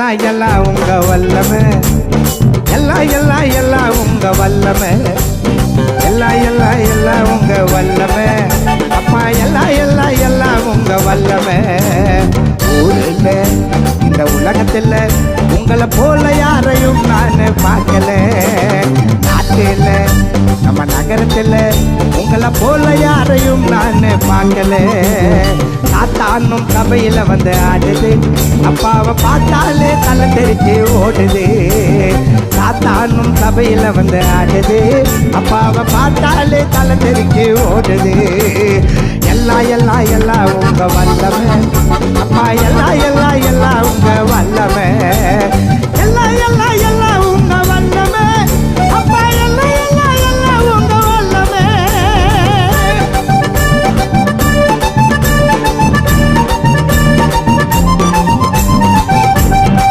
எல்லாம் உங்க வல்லமை, எல்லாம் உங்க வல்லமை, எல்லாம் உங்க வல்லமை அப்பா, எல்லாம் உங்க வல்லமை. ஊரில் இந்த உலகத்தில் உங்களை போல யாரையும் நான் பார்க்கல. நாட்டில் நம்ம நகரத்தில் உங்களை போல யாரையும் நான் பார்க்கல. சாத்தானும் சபையில வந்து ஆடுது, அப்பாவை பார்த்தாலே தலை தெரிச்சு ஓடுது. சாத்தானும் சபையில வந்து ஆடுது, அப்பாவை பார்த்தாலே தலை தெரிச்சு ஓடுது. எல்லாம் உங்க வல்லமை அப்பா, எல்லாம் உங்க வல்லமை.